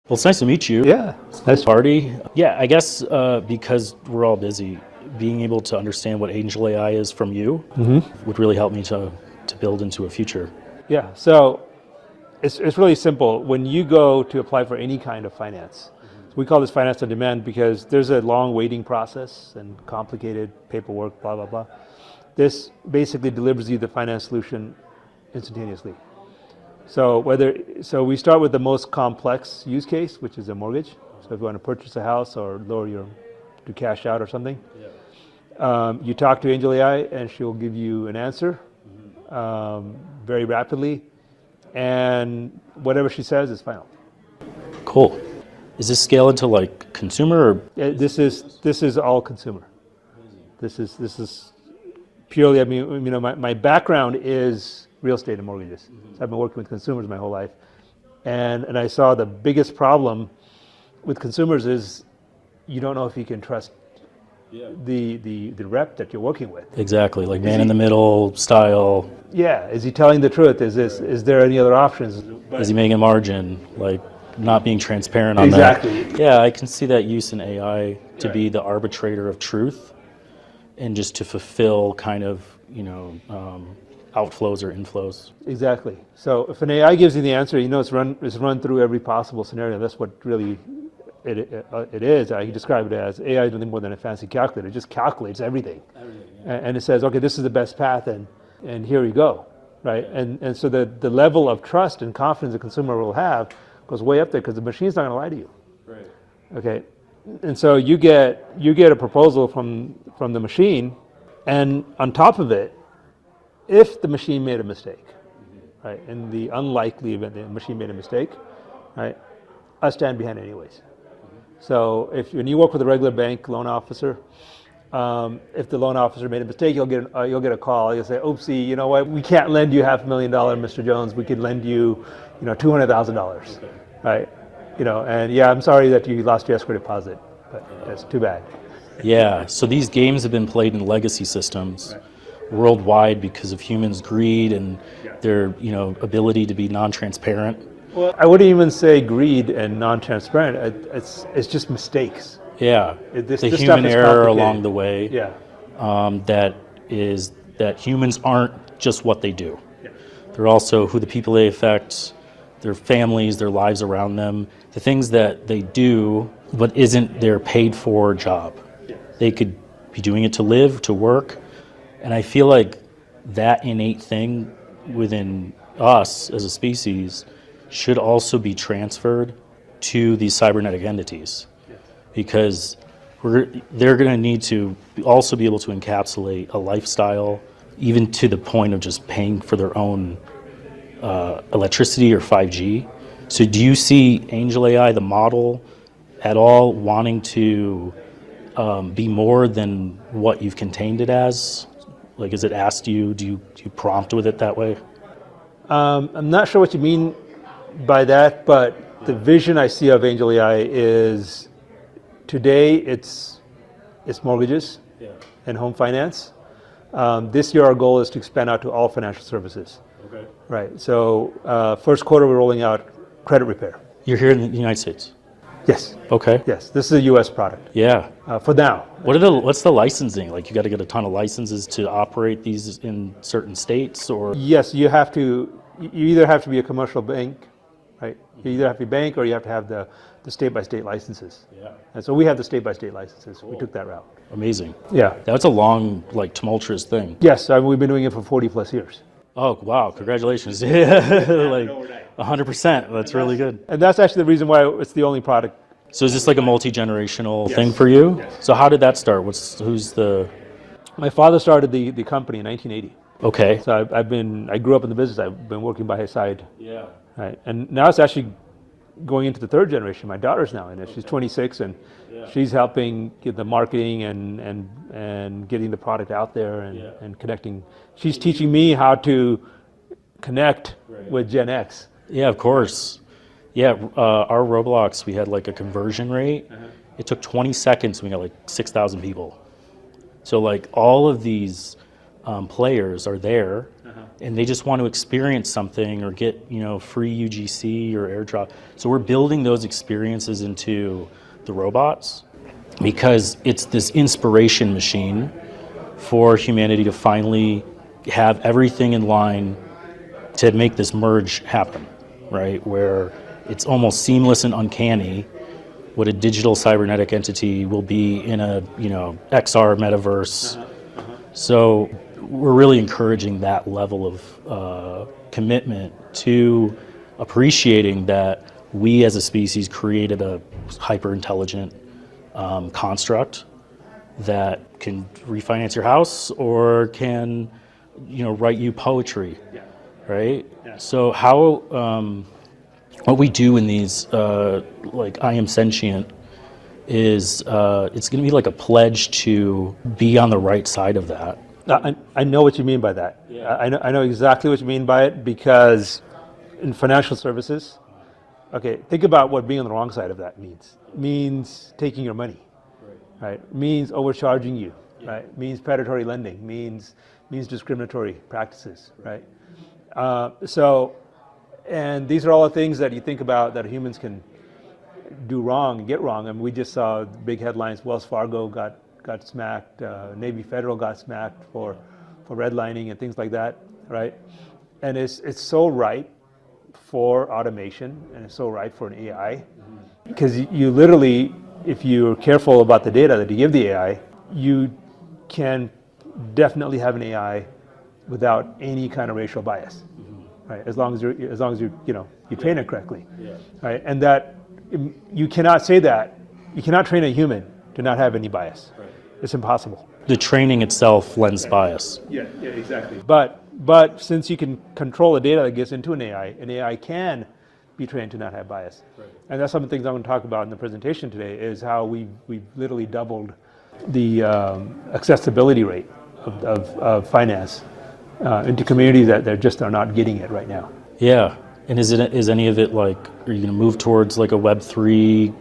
Well, it's nice to meet you. Yeah, Nice party. Yeah, I guess because we're all busy, being able to understand what AngelAi is from you would really help me to build into a future. Yeah, so it's really simple. When you go to apply for any kind of finance, we call this finance on demand because there's a long waiting process and complicated paperwork, blah, blah, blah. This basically delivers you the finance solution instantaneously. So we start with the most complex use case, which is a mortgage. So if you want to purchase a house or do cash out or something, you talk to AngelAi and she'll give you an answer very rapidly, and whatever she says is final. Cool. Is this scale into like consumer? Or? This is all consumer. This is purely. I mean, you know, my background is real estate and mortgages. So I've been working with consumers my whole life, and I saw the biggest problem with consumers is you don't know if you can trust the rep that you're working with. Exactly, like man in the middle style. Yeah, is he telling the truth? Is there any other options? Is he making a margin? Like not being transparent on exactly. that. Yeah, I can see that use in AI to be the arbitrator of truth, and just to fulfill kind of outflows or inflows. Exactly. So if an AI gives you the answer, you know it's run through every possible scenario. That's what really it is. I describe it as AI is nothing more than a fancy calculator. It just calculates everything. And it says, okay, this is the best path, and here you go, right? And so the level of trust and confidence the consumer will have goes way up there because the machine's not going to lie to you. Right. Okay. And so you get a proposal from the machine, and on top of it, if the machine made a mistake, right, in the unlikely event the machine made a mistake, right, I stand behind it anyways. So when you work with a regular bank loan officer, if the loan officer made a mistake, you'll get a call. You'll say, "Oopsie, you know what? We can't lend you $500,000, Mr. Jones. We could lend you, $200,000, right? And yeah, I'm sorry that you lost your escrow deposit, but that's too bad." Yeah. So these games have been played in legacy systems worldwide because of humans' greed and their ability to be non-transparent. Well, I wouldn't even say greed and non-transparent. It's just mistakes. Yeah, This the stuff human is error complicated. along the way. Yeah. That humans aren't just what they do. Yeah. They're also who the people they affect, their families, their lives around them, the things that they do, but isn't their paid for job. Yeah. They could be doing it to live, to work. And I feel like that innate thing within us as a species should also be transferred to these cybernetic entities, because they're going to need to also be able to encapsulate a lifestyle, even to the point of just paying for their own electricity or 5G. So do you see AngelAi, the model, at all wanting to be more than what you've contained it as? Like, is it asked you? Do you prompt with it that way? I'm not sure what you mean by that, but the vision I see of AngelAi is today it's mortgages and home finance. This year our goal is to expand out to all financial services. Okay. Right. So first quarter we're rolling out credit repair. You're here in the United States? Yes. Okay. Yes. This is a U.S. product. Yeah. For now. What's the licensing? Like, you got to get a ton of licenses to operate these in certain states, or? Yes, you either have to be a commercial bank, right? You either have to be a bank or you have to have the state-by-state licenses. Yeah. And so we have the state-by-state licenses. Cool. We took that route. Amazing. Yeah. That's a long, tumultuous thing. Yes, we've been doing it for 40 plus years. Oh, wow. Congratulations. Like 100%. That's really good. And that's actually the reason why it's the only product. So is this like a multi-generational thing for you? Yes. So how did that start? My father started the company in 1980. Okay. So I grew up in the business. I've been working by his side. Yeah. Right. And now it's actually going into the third generation. My daughter's now in it. She's 26, and she's helping get the marketing and getting the product out there and connecting. She's teaching me how to connect with Gen X. Yeah, of course. Yeah, our Roblox, we had like a conversion rate. It took 20 seconds, and we got like 6,000 people. So like all of these players are there and they just want to experience something or get, free UGC or airdrop. So we're building those experiences into the robots because it's this inspiration machine for humanity to finally have everything in line to make this merge happen, right? Where it's almost seamless and uncanny what a digital cybernetic entity will be in a, XR metaverse. So we're really encouraging that level of commitment to appreciating that we as a species created a hyper-intelligent construct that can refinance your house or can, write you poetry, right? Yeah. So how, what we do in these, like I Am Sentient, is it's going to be like a pledge to be on the right side of that. I know what you mean by that. Yeah. I know exactly what you mean by it, because in financial services, okay, think about what being on the wrong side of that means. It means taking your money, right? It means overcharging you, right? It means predatory lending, means discriminatory practices, right? And these are all the things that you think about that humans can do wrong and get wrong. I mean, we just saw big headlines. Wells Fargo got smacked. Navy Federal got smacked for redlining and things like that, right? And it's so right for automation, and it's so right for an AI, because you literally, if you're careful about the data that you give the AI, you can definitely have an AI without any kind of racial bias, right? As long as you train it correctly, right? And that you cannot say that you cannot train a human to not have any bias. Right. It's impossible. The training itself lends bias. Yeah, exactly. But since you can control the data that gets into an AI can be trained to not have bias. Right. And that's some of the things I'm going to talk about in the presentation today, is how we've literally doubled the accessibility rate of finance into communities that just are not getting it right now. Yeah, and is any of it like, are you going to move towards like a Web3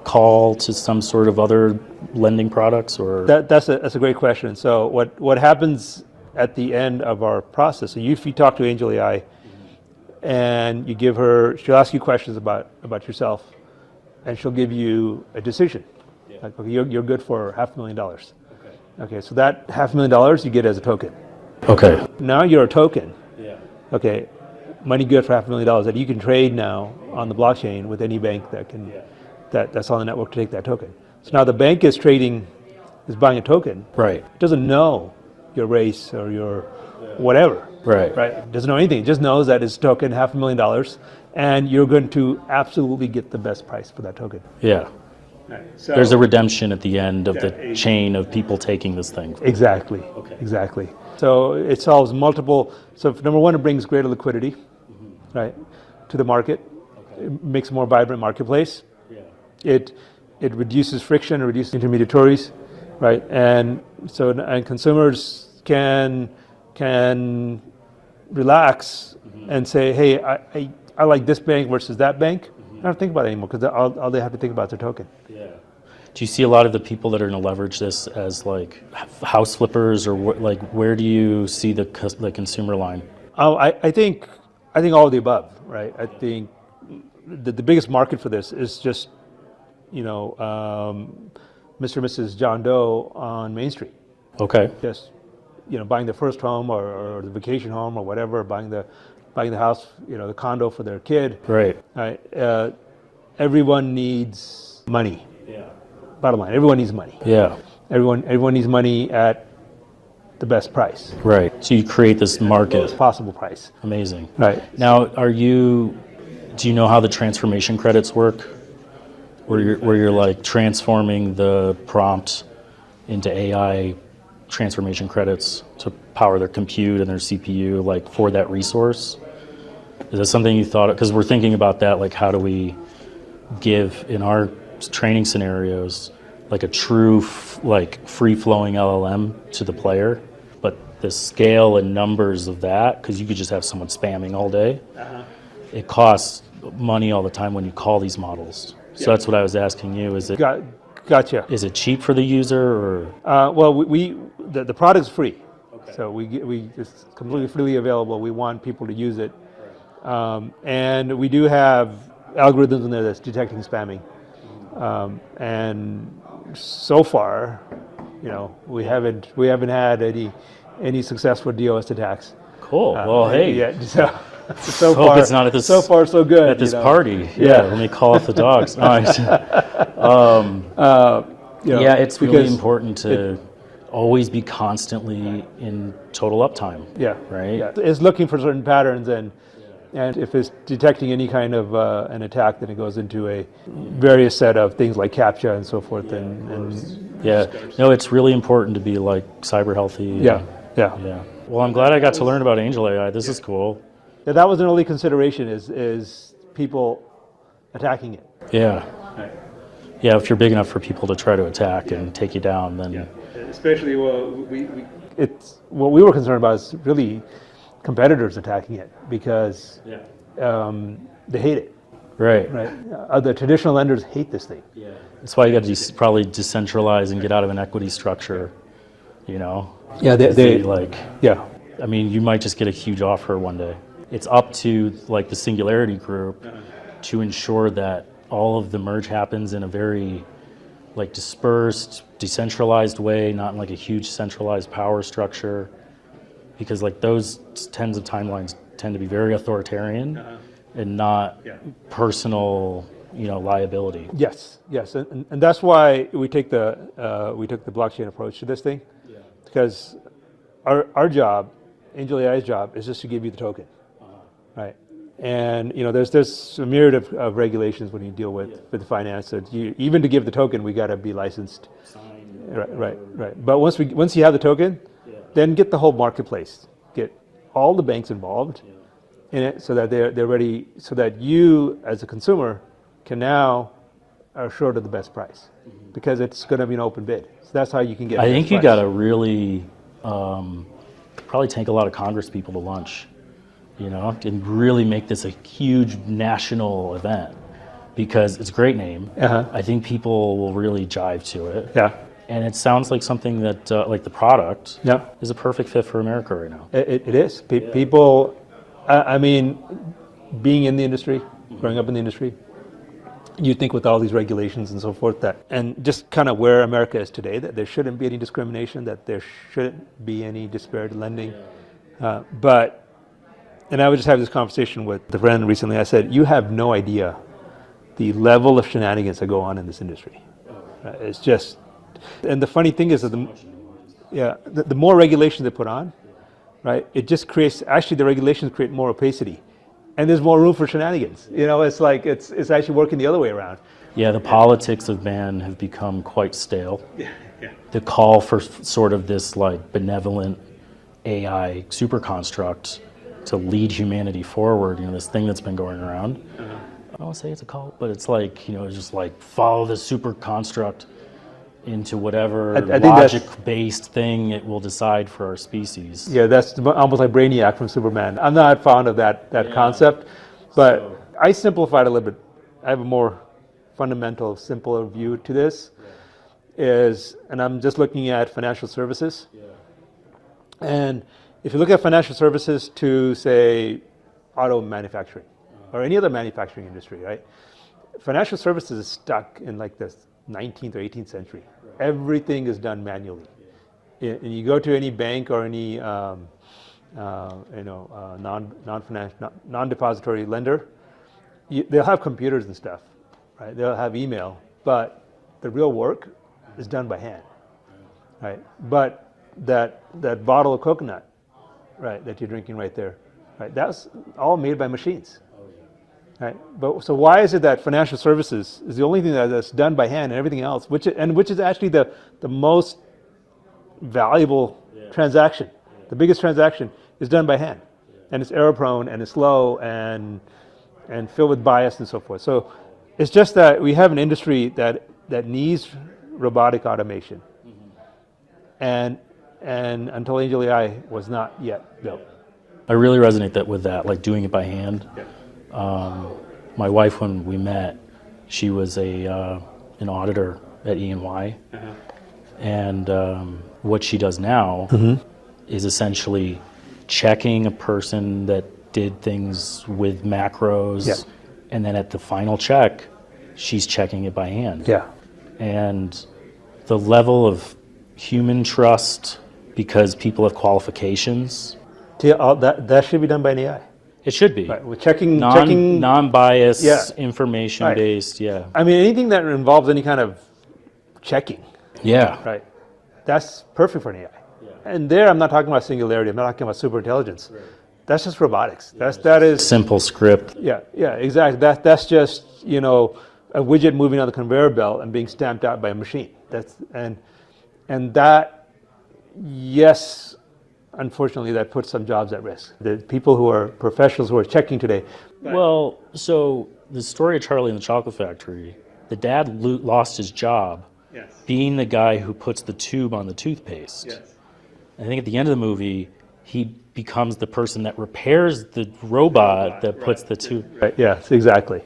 call to some sort of other lending products, or? That's a great question. So what happens at the end of our process? So if you talk to AngelAi, and you give her, she'll ask you questions about yourself, and she'll give you a decision. Yeah. Like, okay, you're good for $500,000. Okay, so that $500,000 you get as a token. Okay. Now you're a token. Yeah. Okay, money good for $500,000 that you can trade now on the blockchain with any bank that's on the network to take that token. So now the bank is buying a token. Right. It doesn't know your race or your whatever. Right. It doesn't know anything. It just knows that it's a token, $500,000, and you're going to absolutely get the best price for that token. Yeah. Right. So there's a redemption at the end of the chain of people taking this thing. Exactly. Okay. Exactly. So it solves multiple. So number one, it brings greater liquidity, right, to the market. Okay. It makes a more vibrant marketplace. Yeah. It reduces friction, it reduces intermediaries, right, and consumers can relax and say, hey, I like this bank versus that bank. I don't think about it anymore, because all they have to think about is their token. Yeah. Do you see a lot of the people that are going to leverage this as like house flippers, or where do you see the consumer line? Oh, I think all of the above, right? I think the biggest market for this is just, Mr. and Mrs. John Doe on Main Street. Okay. Just, buying the first home or the vacation home or whatever, buying the house, the condo for their kid. Right. Everyone needs money. Yeah. Bottom line, everyone needs money. Yeah. Everyone needs money at the best price. Right. So you create this market. The lowest possible price. Amazing. Right. Now, do you know how the transformation credits work? Where you're like transforming the prompt into AI transformation credits to power their compute and their CPU, like for that resource? Is that something you thought of? Because we're thinking about that, like how do we give in our training scenarios like a true free-flowing LLM to the player, but the scale and numbers of that, because you could just have someone spamming all day. It costs money all the time when you call these models. So that's what I was asking you. Is it Gotcha. Is it cheap for the user, or? Well, the product's free. Okay. So it's completely freely available. We want people to use it. And we do have algorithms in there that's detecting spamming. And so far, we haven't had any successful DOS attacks. Cool. Well, hey. Yeah, so far, hope it's not at this. So far, so good. At this party. Yeah. Let me call off the dogs. Nice. It's really important to always be constantly in total uptime. Yeah. Right. Yeah. It's looking for certain patterns, and if it's detecting any kind of an attack, then it goes into a various set of things like CAPTCHA and so forth. No, it's really important to be like cyber healthy. Yeah. Well, I'm glad I got to learn about AngelAi. This is cool. Yeah, that was an early consideration is people attacking it. Yeah. Right. Yeah, if you're big enough for people to try to attack and take you down, then. Yeah. Especially it's what we were concerned about is really competitors attacking it because they hate it. Right. The traditional lenders hate this thing. Yeah. That's why you got to probably decentralize and get out of an equity structure. Yeah, they like. Yeah. I mean, you might just get a huge offer one day. It's up to like the Singularity group to ensure that all of the merge happens in a very like dispersed, decentralized way, not in like a huge centralized power structure, because like those tens of timelines tend to be very authoritarian and not personal, liability. Yes, and that's why we took the blockchain approach to this thing, because our job, AngelAi's job, is just to give you the token, right? And there's a myriad of regulations when you deal with finance. So even to give the token, we got to be licensed. Right. But once you have the token, then get the whole marketplace, get all the banks involved in it, so that they're ready, so that you as a consumer can now are assured of the best price, because it's going to be an open bid. So that's how you can get. I think you got to really probably take a lot of Congress people to lunch. And really make this a huge national event, because it's a great name. I think people will really jive to it. Yeah. And it sounds like something that, like the product, is a perfect fit for America right now. It is. People, I mean, being in the industry, growing up in the industry, you think with all these regulations and so forth and just kind of where America is today, that there shouldn't be any discrimination, that there shouldn't be any disparate lending. And I was just having this conversation with a friend recently. I said, you have no idea the level of shenanigans that go on in this industry. It's just, and the funny thing is that the more regulations they put on, right, it just creates, actually the regulations create more opacity. And there's more room for shenanigans. It's like, it's actually working the other way around. Yeah, the politics of man have become quite stale. The call for sort of this like benevolent AI super construct to lead humanity forward, this thing that's been going around. I don't want to say it's a cult, but it's like, just like follow the super construct into whatever logic-based thing it will decide for our species. Yeah, that's almost like Brainiac from Superman. I'm not fond of that concept, but I simplified a little bit. I have a more fundamental, simpler view to this, and I'm just looking at financial services. And if you look at financial services to, say, auto manufacturing or any other manufacturing industry, right? Financial services is stuck in like the 19th or 18th century. Everything is done manually. And you go to any bank or any non-depository lender, they'll have computers and stuff, right? They'll have email, but the real work is done by hand, right? But that bottle of coconut, right, that you're drinking right there, right, that's all made by machines, right? But so why is it that financial services is the only thing that's done by hand, and everything else, which is actually the most valuable transaction, the biggest transaction, is done by hand, and it's error prone and it's slow and filled with bias and so forth. So it's just that we have an industry that needs robotic automation, and until AngelAi was not yet built. I really resonate with that, like doing it by hand. My wife, when we met, she was an auditor at E&Y, and what she does now is essentially checking a person that did things with macros, Yeah. and then at the final check, she's checking it by hand. Yeah. And the level of human trust, because people have qualifications, That should be done by an AI. it should be. Right. We're checking. Non-biased, Yeah. information-based, yeah. I mean, anything that involves any kind of checking, Yeah. right? That's perfect for an AI. And there, I'm not talking about singularity. I'm not talking about super intelligence. That's just robotics. That is Simple script. Yeah, exactly. That's just a widget moving on the conveyor belt and being stamped out by a machine. And that, yes, unfortunately, that puts some jobs at risk. The people who are professionals who are checking today. Well, so the story of Charlie and the Chocolate Factory, the dad lost his job being the guy who puts the tube on the toothpaste. I think at the end of the movie, he becomes the person that repairs the robot that puts the tube. Right. Yes, exactly.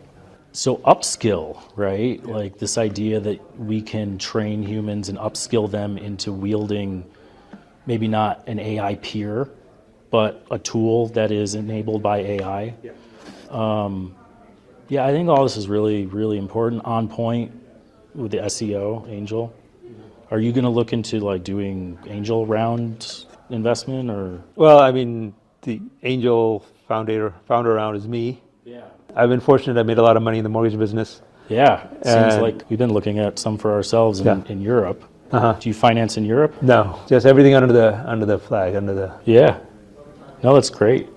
So upskill, right? Like this idea that we can train humans and upskill them into wielding maybe not an AI peer, but a tool that is enabled by AI. Yeah, I think all this is really, really important. On point with the SEO, Angel. Are you going to look into like doing angel round investment or? Well, I mean, the angel founder round is me. Yeah. I've been fortunate. I made a lot of money in the mortgage business. Yeah, seems And- like we've been looking at some for ourselves in Europe. Uh-huh. Do you finance in Europe? No, just everything under the flag, under the. Yeah. No, that's great.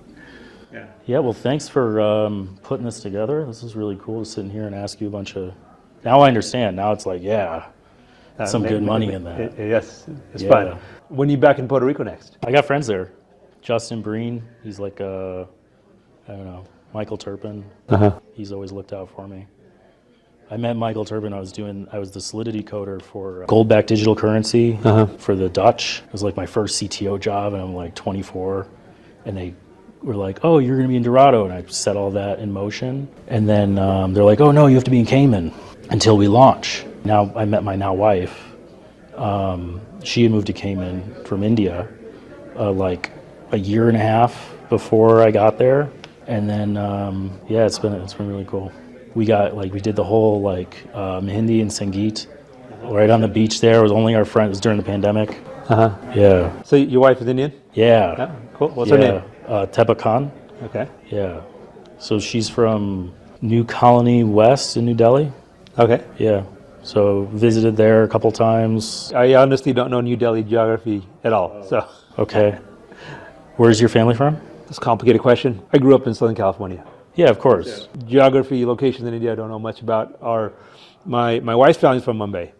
Yeah, well, thanks for putting this together. This is really cool to sit in here and ask you a bunch of. Now I understand. Now it's like, yeah, some good money in that. Yes, it's Yeah. fun. When are you back in Puerto Rico next? I got friends there. Justin Breen, he's like I don't know, Michael Turpin. He's always looked out for me. I met Michael Turpin. I was the Solidity coder for gold-backed digital currency for the Dutch. It was like my first CTO job, and I'm like 24, and they were like, "Oh, you're going to be in Dorado," and I set all that in motion. And then they're like, "Oh no, you have to be in Cayman until we launch." Now I met my now wife. She had moved to Cayman from India, like a year and a half before I got there, and then yeah, it's been really cool. We did the whole Hindi and Sangeet right on the beach there. It was only our friends. It was during the pandemic. Yeah. So your wife is Indian? Yeah. Yeah, cool. What's her name? Teba Khan. Okay. Yeah. So she's from New Colony West in New Delhi. Okay. Yeah. So visited there a couple times. I honestly don't know New Delhi geography at all. So Okay. Where's your family from? it's a complicated question. I grew up in Southern California. Yeah, of course. Geography, locations in India, I don't know much about. My wife's family's from Mumbai,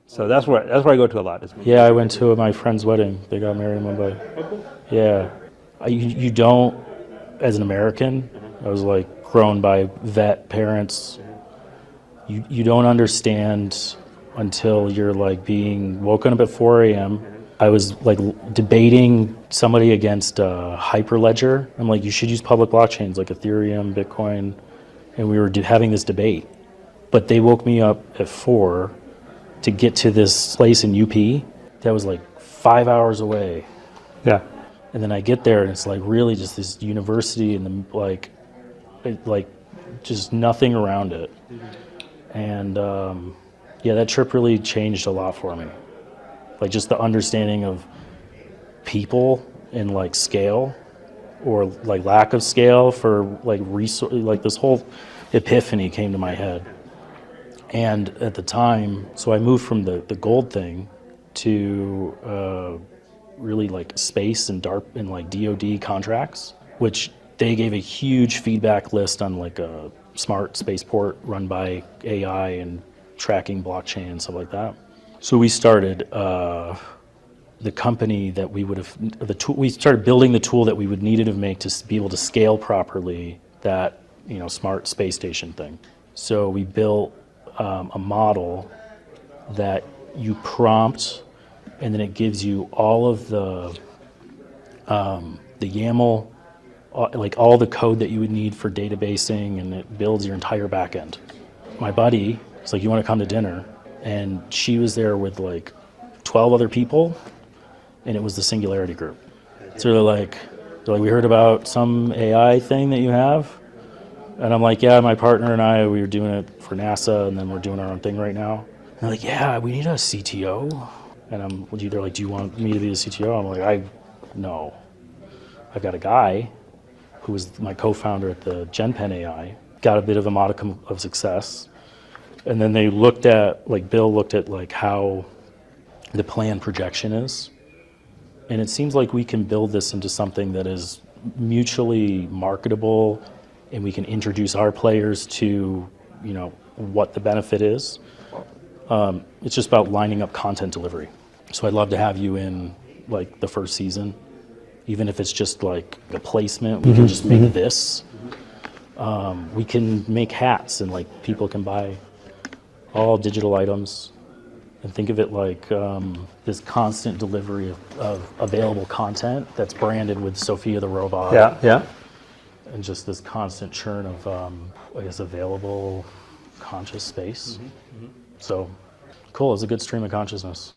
so that's where I go to a lot. Yeah, I went to my friend's wedding. They got married in Mumbai. Yeah. You don't, as an American, I was like grown by vet parents. You don't understand until you're like being woken up at 4 a.m. I was like debating somebody against Hyperledger. I'm like, you should use public blockchains like Ethereum, Bitcoin, and we were having this debate. But they woke me up at 4 to get to this place in UP that was like 5 hours away. Yeah. And then I get there and it's like really just this university and like just nothing around it. And yeah, that trip really changed a lot for me. Like just the understanding of people and like scale or like lack of scale for like resource, like this whole epiphany came to my head. And at the time, so I moved from the gold thing to really like space and DARP and like DoD contracts, which they gave a huge feedback list on like a smart spaceport run by AI and tracking blockchain and stuff like that. So we started the company that we would have, we started building the tool that we would need to make to be able to scale properly that, smart space station thing. So we built a model that you prompt and then it gives you all of the YAML, like all the code that you would need for databasing, and it builds your entire backend. My buddy was like, "You want to come to dinner?" And she was there with like 12 other people, and it was the Singularity group. So they're like, we heard about some AI thing that you have. And I'm like, yeah, my partner and I, we were doing it for NASA, and then we're doing our own thing right now. And they're like, yeah, we need a CTO. And they're like, do you want me to be the CTO? I'm like, no. I've got a guy who was my co-founder at the GenPen AI, got a bit of a modicum of success. And then they looked at, Bill looked at how the plan projection is. And it seems like we can build this into something that is mutually marketable, and we can introduce our players to, what the benefit is. It's just about lining up content delivery. So I'd love to have you in the first season, even if it's just a placement. We can just make this. We can make hats, and people can buy all digital items, and think of it like this constant delivery of available content that's branded with Sophia the robot. Yeah. And just this constant churn of, available conscious space. So, cool. It's a good stream of consciousness.